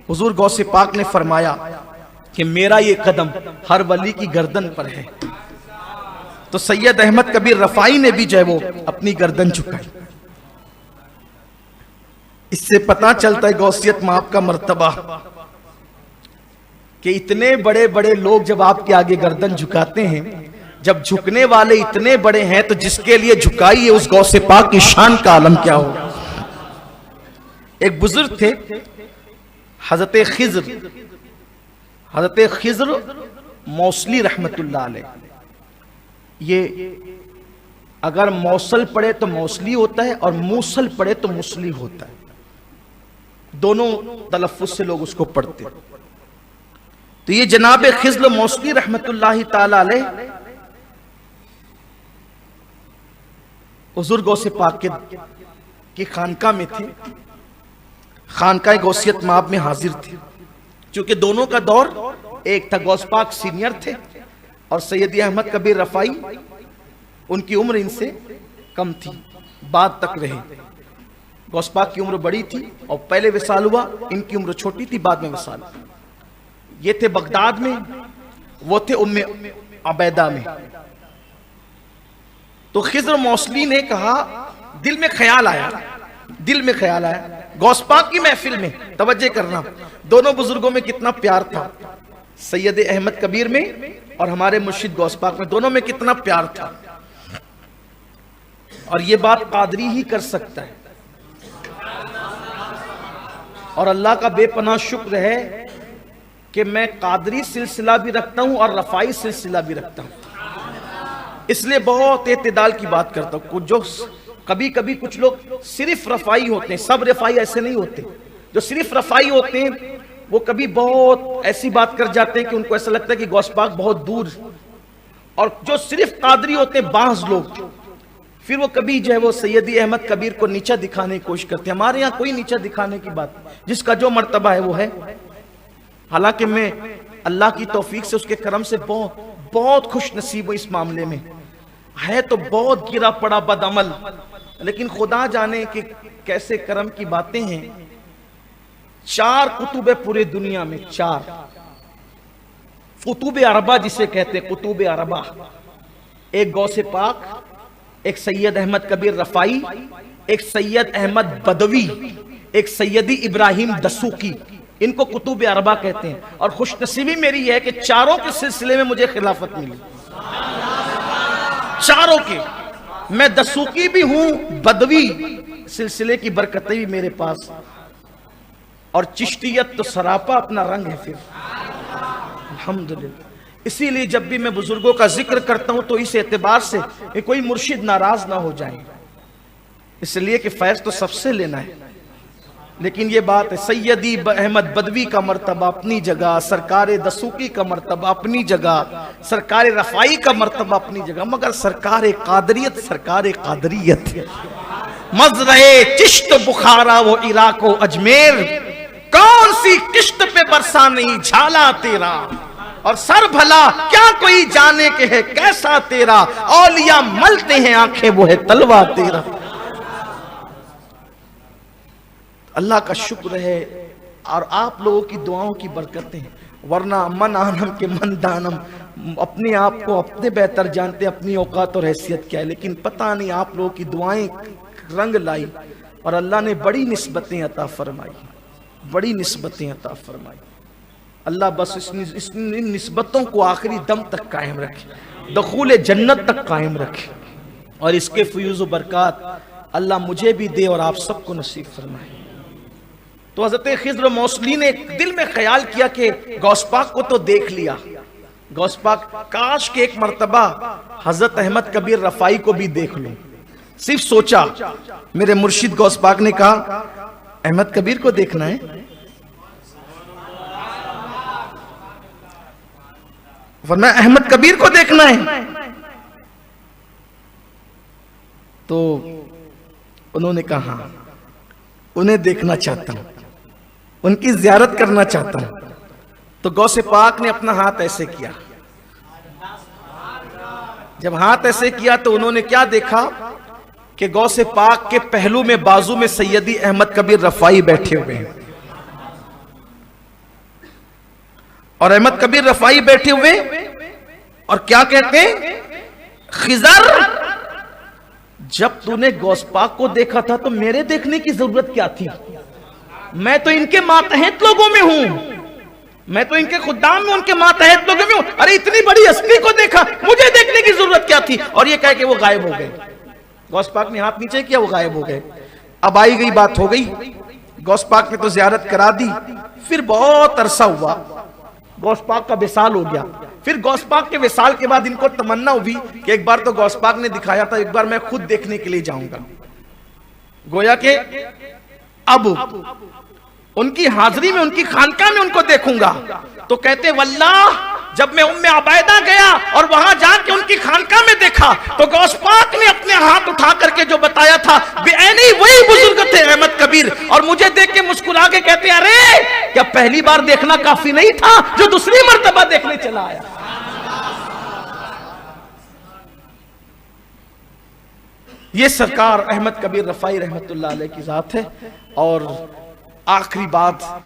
حضور غوث پاک نے فرمایا کہ میرا یہ قدم ہر ولی کی گردن پر ہے، تو سید احمد کبیر رفاعی نے بھی جو ہے وہ اپنی گردن جھکائی۔ اس سے پتہ چلتا ہے غوثیت مآب کا مرتبہ، کہ اتنے بڑے بڑے لوگ جب آپ کے آگے گردن جھکاتے ہیں، جب جھکنے والے اتنے بڑے ہیں تو جس کے لیے جھکائی ہے اس غوث پاک کی شان کا عالم کیا ہو۔ ایک بزرگ تھے حضرت خضر موصلی رحمت اللہ علیہ، یہ اگر موصل پڑھے تو موصلی ہوتا ہے اور موصل پڑھے تو مسلی ہوتا ہے، دونوں تلفظ سے لوگ اس کو پڑھتے ہیں۔ تو یہ جناب خضر موصلی رحمت اللہ تعالی علیہ حضور غوث پاک کی خانقاہ میں تھے، خانقاہ غوثیت مآب میں حاضر تھے، چونکہ دونوں کا دور ایک تھا۔ غوث پاک سینئر تھے اور سیدی احمد کبیر رفاعی ان کی عمر ان سے کم تھی، بعد تک رہے۔ غوث پاک کی عمر بڑی تھی اور پہلے وصال ہوا، ان کی عمر چھوٹی تھی، بعد میں وصال ہوا۔ یہ تھے بغداد میں، وہ تھے ام عبیدہ میں۔ تو خضر موصلی نے کہا، دل میں خیال آیا غوث پاک کی محفل میں، توجہ کرنا دونوں بزرگوں میں کتنا پیار تھا، سید احمد کبیر میں اور ہمارے مرشد غوث پاک میں، دونوں میں کتنا پیار تھا۔ اور یہ بات قادری ہی کر سکتا ہے، اور اللہ کا بے پناہ شکر ہے کہ میں قادری سلسلہ بھی رکھتا ہوں اور رفاعی سلسلہ بھی رکھتا ہوں، اس لیے بہت اعتدال کی بات کرتا ہوں۔ جو کبھی کبھی کچھ لوگ صرف رفاعی ہوتے ہیں، سب رفاعی ایسے نہیں ہوتے، جو صرف رفاعی ہوتے ہیں وہ کبھی بہت ایسی بات کر جاتے ہیں کہ ان کو ایسا لگتا ہے کہ غوث پاک بہت دور، اور جو صرف قادری ہوتے ہیں بعض لوگ پھر وہ کبھی جو ہے وہ سیدی احمد کبیر کو نیچا دکھانے کی کوشش کرتے ہیں۔ ہمارے یہاں کوئی نیچا دکھانے کی بات، جس کا جو مرتبہ ہے وہ ہے۔ حالانکہ میں اللہ کی توفیق سے، اس کے کرم سے بہت خوش نصیب ہوں، اس معاملے میں ہے تو بہت گرا پڑا بد عمل، لیکن خدا جانے کہ کیسے کرم کی باتیں ہیں۔ 4 کتب پورے دنیا میں، 4 کتب اربع جسے کہتے ہیں، کتب اربع، ایک غوث پاک، ایک سید احمد کبیر رفاعی، ایک سید احمد بدوی، ایک سیدی ابراہیم دسوقی، ان کو کتب اربع کہتے ہیں۔ اور خوش نصیبی میری ہے کہ چاروں کے سلسلے میں مجھے خلافت ملی، چاروں کے۔ میں دسوقی بھی ہوں، بدوی سلسلے کی برکتیں بھی میرے پاس، اور چشتیت تو سراپا اپنا رنگ ہے پھر، الحمدللہ۔ اسی لیے جب بھی میں بزرگوں کا ذکر کرتا ہوں تو اس اعتبار سے کہ کوئی مرشد ناراض نہ ہو جائے، اس لیے کہ فیض تو سب سے لینا ہے۔ لیکن یہ بات ہے، سیدی احمد بدوی کا مرتبہ اپنی جگہ، سرکار دسوقی کا مرتبہ اپنی جگہ، سرکار رفاعی کا مرتبہ اپنی جگہ، مگر سرکار قادریت مزرعِ چشت بخارا و عراق و اجمیر، کون سی کشت پہ برسا نہیں جھالا تیرا، اور سر بھلا کیا کوئی جانے کے ہے کیسا تیرا، اولیاء ملتے ہیں آنکھیں وہ ہے تلوہ تیرا۔ اللہ کا شکر ہے اور آپ لوگوں کی دعاؤں کی برکتیں، ورنہ من آنم کے من دانم، اپنے آپ کو اپنے بہتر جانتے ہیں، اپنی اوقات اور حیثیت کیا ہے، لیکن پتہ نہیں آپ لوگوں کی دعائیں رنگ لائی اور اللہ نے بڑی نسبتیں عطا فرمائی، اللہ بس ان نسبتوں کو آخری دم تک قائم رکھے، دخول جنت تک قائم رکھے، اور اس کے فیوز و برکات اللہ مجھے بھی دے اور آپ سب کو نصیب فرمائے۔ تو حضرت خضر موصلی نے دل میں خیال کیا کہ غوث پاک کو تو دیکھ لیا، غوث پاک کاش کہ ایک مرتبہ حضرت احمد کبیر رفاعی کو بھی دیکھ لوں۔ صرف سوچا، میرے مرشد غوث پاک نے کہا احمد کبیر کو دیکھنا ہے، ورنہ احمد کبیر کو دیکھنا ہے۔ تو انہوں نے کہا ہاں، انہیں دیکھنا چاہتا ہوں، ان کی زیارت کرنا چاہتا ہوں۔ تو غوث پاک نے اپنا ہاتھ ایسے کیا، جب ہاتھ ایسے کیا تو انہوں نے کیا دیکھا کہ غوث پاک کے پہلو میں بازو میں سیدی احمد کبیر رفاعی بیٹھے ہوئے ہیں، اور احمد کبیر رفائی بیٹھے ہوئے اور کیا کہتے ہیں؟ خضر جب تو نے غوث پاک کو دیکھا تھا تو میرے دیکھنے کی ضرورت کیا تھی؟ میں تو ان کے ماتحت لوگوں میں ہوں، میں تو ان کے خدام میں ان کے ماتحت لوگوں میں ہوں. ارے اتنی بڑی ہستی کو دیکھا، مجھے دیکھنے کی ضرورت کیا تھی؟ اور یہ کہہ کہ وہ غائب ہو گئے. غوث پاک نے ہاتھ نیچے کیا، وہ غائب ہو گئے. اب آئی گئی بات ہو گئی، غوث پاک نے تو زیارت کرا دی. پھر بہت عرصہ ہوا، غوث پاک کا وصال ہو گیا. پھر غوث پاک کے وصال کے بعد ان کو تمنا ہوئی کہ ایک بار تو غوث پاک نے دکھایا تھا، ایک بار میں خود دیکھنے کے لیے جاؤں گا. گویا کہ اب ان کی حاضری میں، ان کی خانقاہ میں ان کو دیکھوں گا. تو کہتے واللہ جب میں ام عبیدہ گیا اور وہاں جا کے ان کی خانقاہ میں دیکھا تو غوث پاک نے اپنے ہاتھ اٹھا کر کے جو بتایا تھا بعینی وہی بزرگ تھے احمد کبیر. اور مجھے دیکھ کے مسکرا کے کہتے ارے کیا پہلی بار دیکھنا کافی نہیں تھا جو دوسری مرتبہ دیکھنے چلا آیا؟ یہ سرکار احمد کبیر رفائی رحمت اللہ علیہ کی ذات ہے. اور آخری بات